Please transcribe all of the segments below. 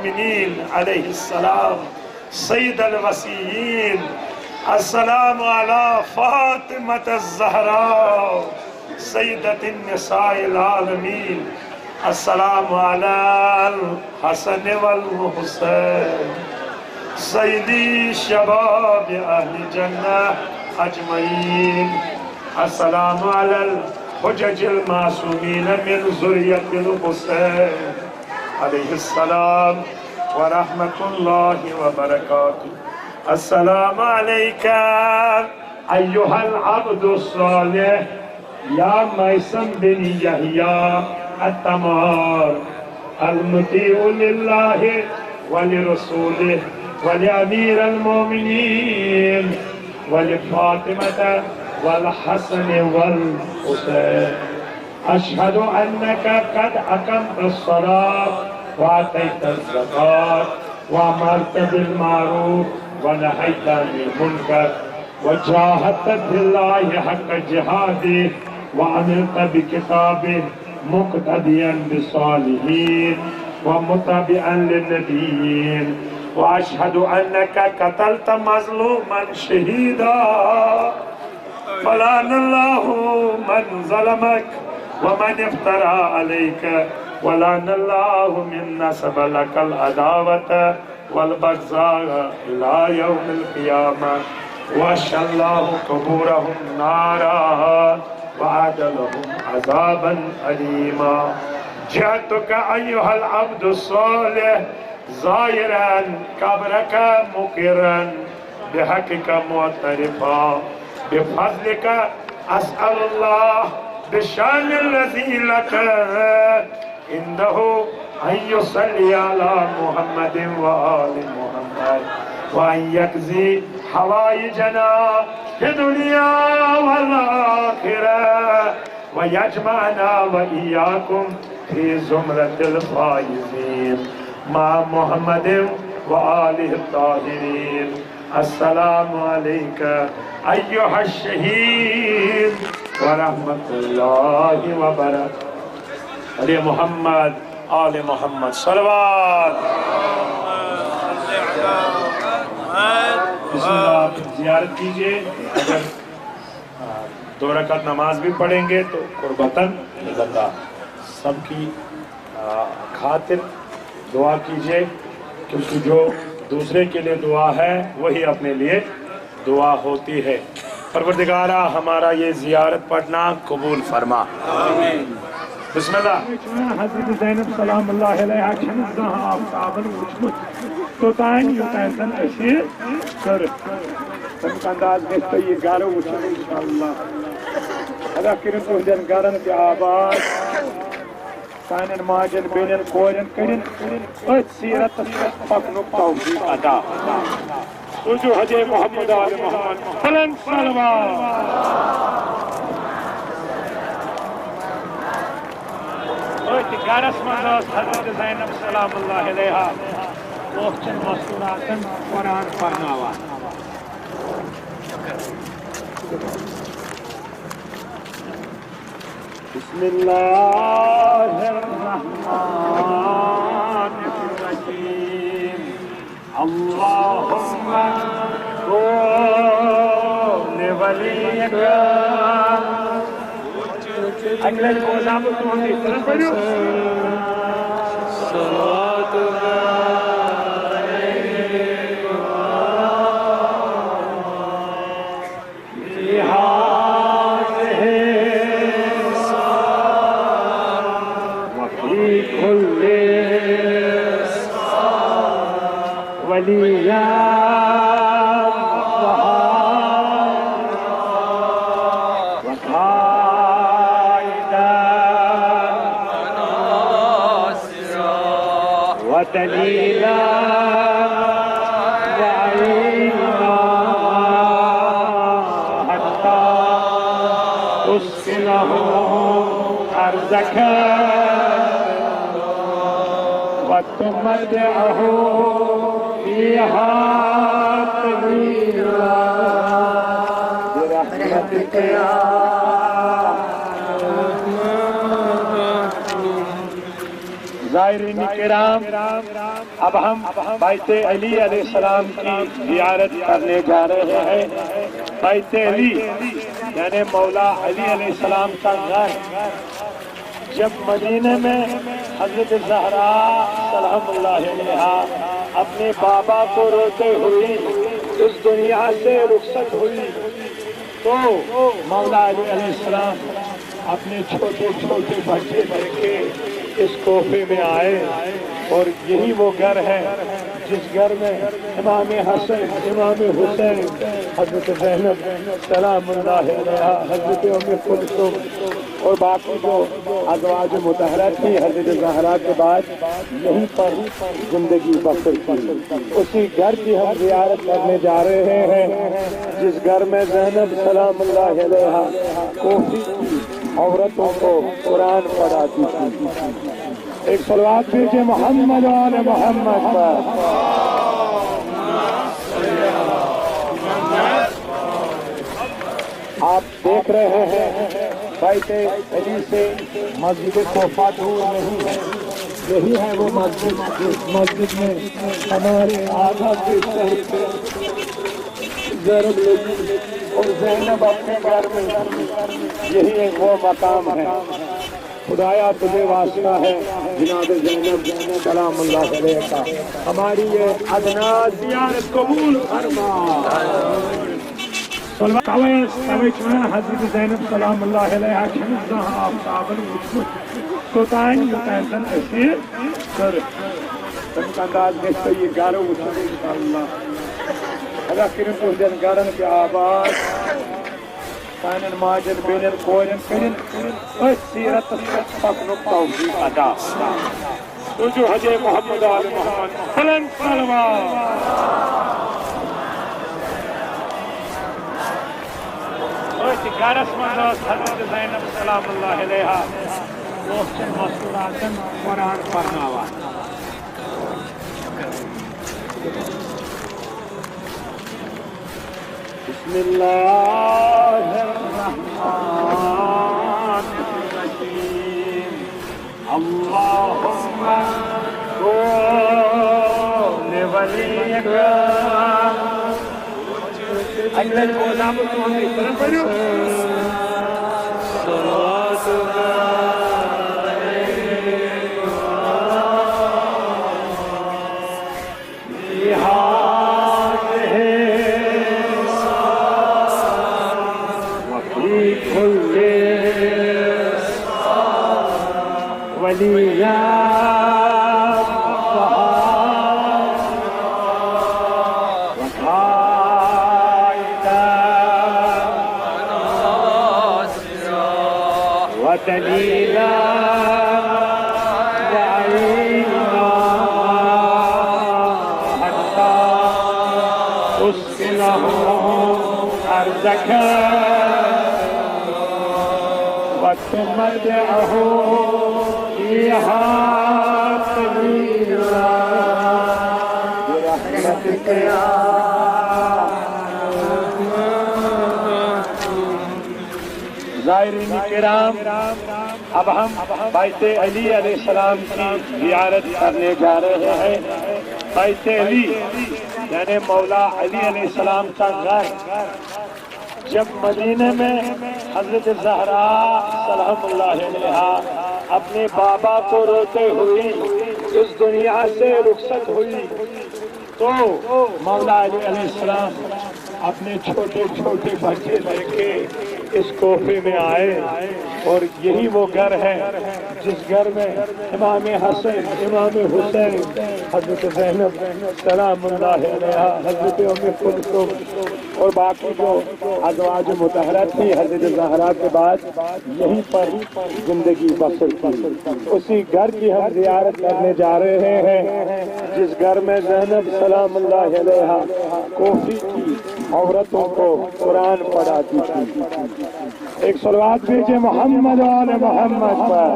المؤمنين عليه السلام سيد الوصيين. السلام على فاطمة الزهراء سيدة النساء العالمين. السلام على الحسن والحسين سيدي شباب أهل الجنة أجمعين. السلام على الحجج المعصومين من ذرية الحسين عليه السلام ورحمة الله وبركاته. السلام عليك أيها العبد الصالح يا ميسم بن يحيى التمار المطيع لله ولرسوله ولأمير المؤمنين ولفاطمة والحسن والحسين. أشهد أنك قد أقمت الصلاة وآتيت الزكاة وأمرت بالمعروف ونهيت عن المنكر وجاهدت في الله حق جهاده وعملت بكتابه مقتديا بالصالحين ومتبعا للنبيين. وأشهد أنك قتلت مظلوما شهيدا فلعن الله من ظلمك ومن افترى عليك ولعن الله من نسب لك العداوة والبغضاء إلى يوم القيامة. وأشهد الله قبورهم نارا وأعد لهم عذابا أليما. جئتك أيها العبد الصالح زائرا قبرك مقرا بحقك معترفا بفضلك أسأل الله بالشأن الذي لك عنده أن يصلي على محمد وآل محمد وأن يقضي حوائجنا في الدنيا والآخرة ويجمعنا وإياكم في زمرة الفائزين مع محمد وآله الطاهرين. السلام عليك أيها الشهيد ورحمة الله وبركاته. علی محمد آل محمد صلوات. بسم اللہ. زیارت کیجئے. اگر 2 رکعت نماز بھی پڑھیں گے تو قربتاً اللہ سب کی خاطر دعا کیجئے، کیونکہ جو دوسرے کے لیے دعا ہے وہی اپنے لیے دعا ہوتی ہے. پروردگارہ ہمارا یہ زیارت پڑھنا قبول فرما. آمین. بسم اللہ. حضرت زینب سلام اللہ علیہ چھنہ زہاں آفتابن وچمت توتائن یوتائن اسی کر تمک انداز دیکھتا یہ گارو وچھن انشاءاللہ. ادا کرن تو جن گارن کے آباد سانن ماجن بینن کورن کرن ات سیرت پکنک توفیق ادا. سوچو حجی محمد آل محمد سلام صلوات. گارس منداز حضرت زینب سلام اللہ علیہ موخچن مستوراتن قرآن پڑھناوا. بسم اللہ الرحمن الرحیم. اللہم کون ولیک اگلے کو نام تو ہم اس طرح پڑھو. صلوات علیہ وفی کل ولیہ دلیلا وعینا حتی اسکنہ ارضک وتمتعہ فیہا طویلا برحمتک یا زائرین کرام، اب ہم بیت علی علیہ السلام کی زیارت کرنے جا رہے ہیں۔ بیت علی یعنی مولا علی علیہ السلام کا گھر۔ جب مدینے میں حضرت زہرا سلام اللہ علیہا اپنے بابا کو روتے ہوئی اس دنیا سے رخصت ہوئی تو مولا علی علیہ السلام اپنے چھوٹے چھوٹے بچے لے کے اس کوفے میں آئے، اور یہی وہ گھر ہے جس گھر میں امام حسن، امام حسین، حضرت زینب سلام اللہ علیہا، حضرت ام کلثوم اور باقی جو ازواج مطہرہ تھی حضرت زہرا کے بعد یہیں پر زندگی بسر کی۔ اسی گھر کی ہم زیارت کرنے جا رہے ہیں جس گھر میں زینب سلام اللہ علیہا کوفی کی عورتوں کو قرآن پڑھاتی تھی۔ ایک صلوات بھیجے محمد و آل محمد پر۔ آپ دیکھ رہے ہیں بیت علی سے مسجد کوفہ دور نہیں ہے، یہی ہے وہ مسجد جس مسجد میں ہمارے آقا کے سر پہ ضرب لگی اور زینب اپنے گھر میں، یہی ایک وہ مقام ہے۔ خدایا تجھے واسطہ ہے جناب زینب سلام اللہ علیہ کا، ہماری یہ ادنا زیارت قبول فرما۔ حضرت زینب سلام اللہ علیہ چھنزہ آفتابن وچھت کوتائن یوتائن اسیر کر تمہیں انداز میں سے یہ گارو وچھت انشاءاللہ اگر کرن تو دن گارن کے آباد سانن ماجن بینن کورن کرن اس سیرت سکنک توفیق ادا تو جو حجِ محمد آل محمد سلن سلوان اس گارس منداز حضرت زینب سلام اللہ علیہا محسن مسئولاتن قرآن پڑھناوا۔ بسم اللہ الرحمن الرحیم اللہم کون ولیک اگلے کو نام تو ہم اس طرح پڑھو وتمتعه فيها طويلا برحمتك يا زائرین کرام، اب ہم بیت علی علیہ السلام کی زیارت کرنے جا رہے ہیں۔ بیت علی یعنی مولا علی علیہ السلام کا گھر۔ جب مدینے میں حضرت زہرا سلام اللہ علیہا اپنے بابا کو روتے ہوئی اس دنیا سے رخصت ہوئی تو مولا علی علیہ السلام اپنے چھوٹے چھوٹے بچے لے کے اس کوفے میں آئے، اور یہی وہ گھر ہے جس گھر میں امام حسن، امام حسین، حضرت زینب سلام اللہ علیہا، حضرت ام کلثوم اور باقی جو ازواج مطہرہ تھی حضرت زہرا کے بعد یہیں پر زندگی بسر کی۔ اسی گھر کی ہم زیارت کرنے جا رہے ہیں جس گھر میں زینب سلام اللہ علیہا کوفی کی عورتوں کو قرآن پڑھاتی تھی۔ ایک صلوات بھیجے محمد و آل محمد پر۔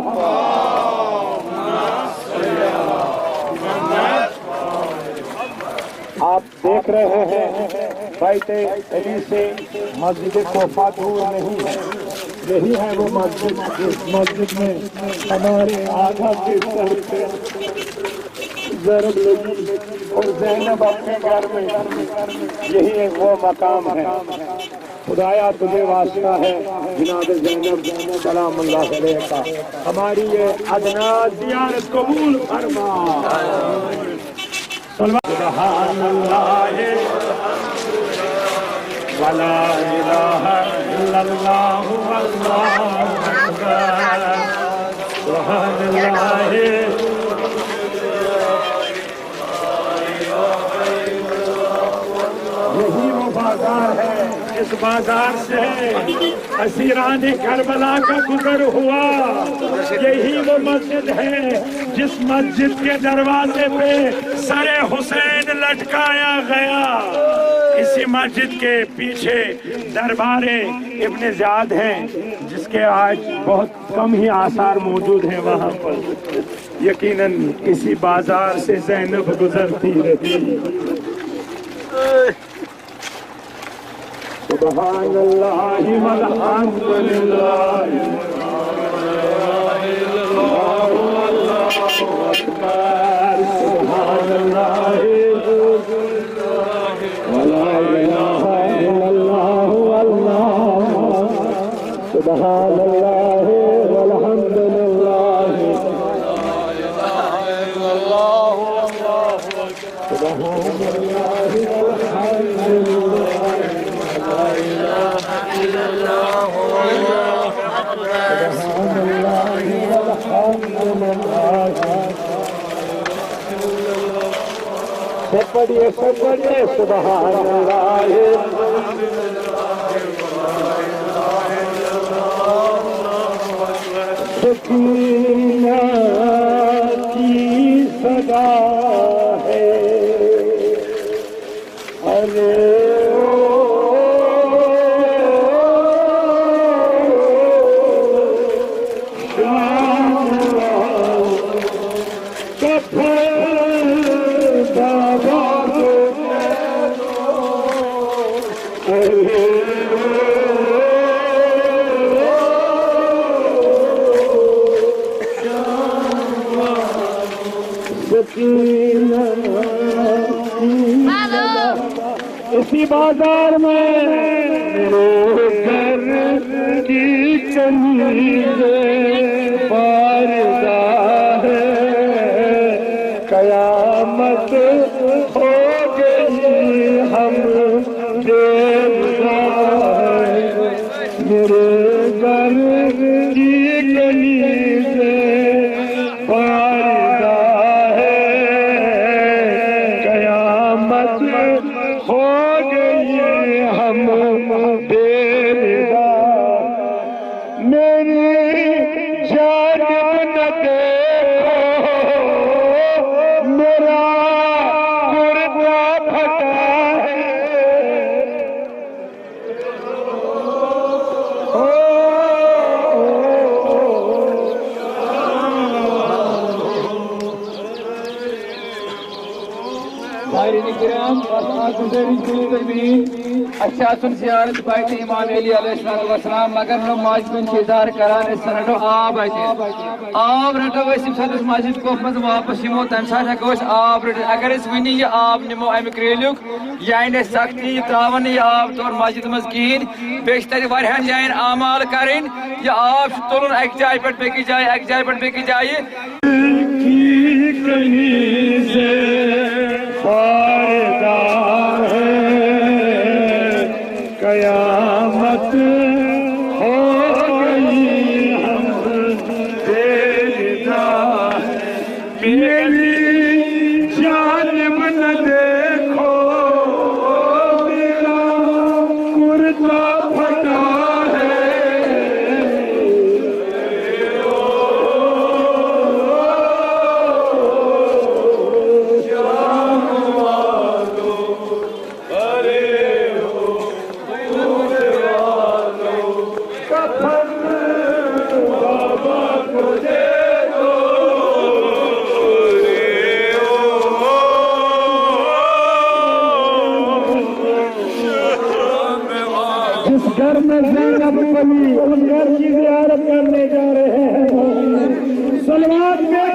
آپ دیکھ رہے ہیں بیت علی سے مسجد کوفہ دور نہیں ہے، یہی ہے وہ مسجد جس مسجد میں ہمارے آقا کے سر پہ ضرب لگی اور زینب اپنے گھر میں، یہی ایک وہ مقام ہے۔ خدایا تجھے واسطہ ہے جناب زینب سلام اللہ علیہ کا، ہماری یہ ادنا زیارت قبول فرما۔ سبحان اللہ ولا الہ الا اللہ واللہ اکبر، سبحان اللہ۔ یہی وہ بازار ہے، اس بازار سے اسیران کربلا کا گزر ہوا، یہی وہ مسجد ہے جس مسجد کے دروازے پہ سر حسین لٹکایا گیا۔ اسی مسجد کے پیچھے دربار ابن زیاد ہیں جس کے آج بہت کم ہی آثار موجود ہیں وہاں پر، یقیناً اسی بازار سے زینب گزرتی رہی۔ سبحان اللہ والحمد للہ، اللہ اکبر، سبحان اللہ ولا الہ الا اللہ واللہ، سبحان اللہ والحمد للہ، سبحان اللہ والحمد للہ، سب پڑھیے سبحان اللہ۔ سکینہ کی صدا ہے، ارے اسی بازار میں میرے گھر کی چنیز باردہ ہے، قیامت ہو گئی ہم دیوزار، میرے گھر کی چنیز باردہ ہے، قیامت ہو گئی ہم بیدار، میری جانب نہ دیکھو میرا گردہ پھٹا ہے، حاضرین کرام اچھا سن زیارت بیت امام علی علیہ السلام، مگر ہم ماجد انتظار کران اس رٹو آب آب رٹو اس ساتھ مسجد کو مز واپس یمو تمہ سات ہیکو اس آب رٹ، اگر اس ونی یہ آب نمو امہ کریلیک یہ سختی تراون یہ آب تور مسجد مز کہین، بیش تر واریاہن جائن اعمال کریں، یہ آب تلن اک جائے پہ بیکس جائے، اک جائے پہ بیکس جائے باردہ ہے، قیامت ہو گئی ہم بیدار، میری جانب نہ دیکھو میرا گردہ پھٹا ہے، جس گھر میں زینب پلی اس گھر کی زیارت کرنے جا رہے ہیں، صلوات میں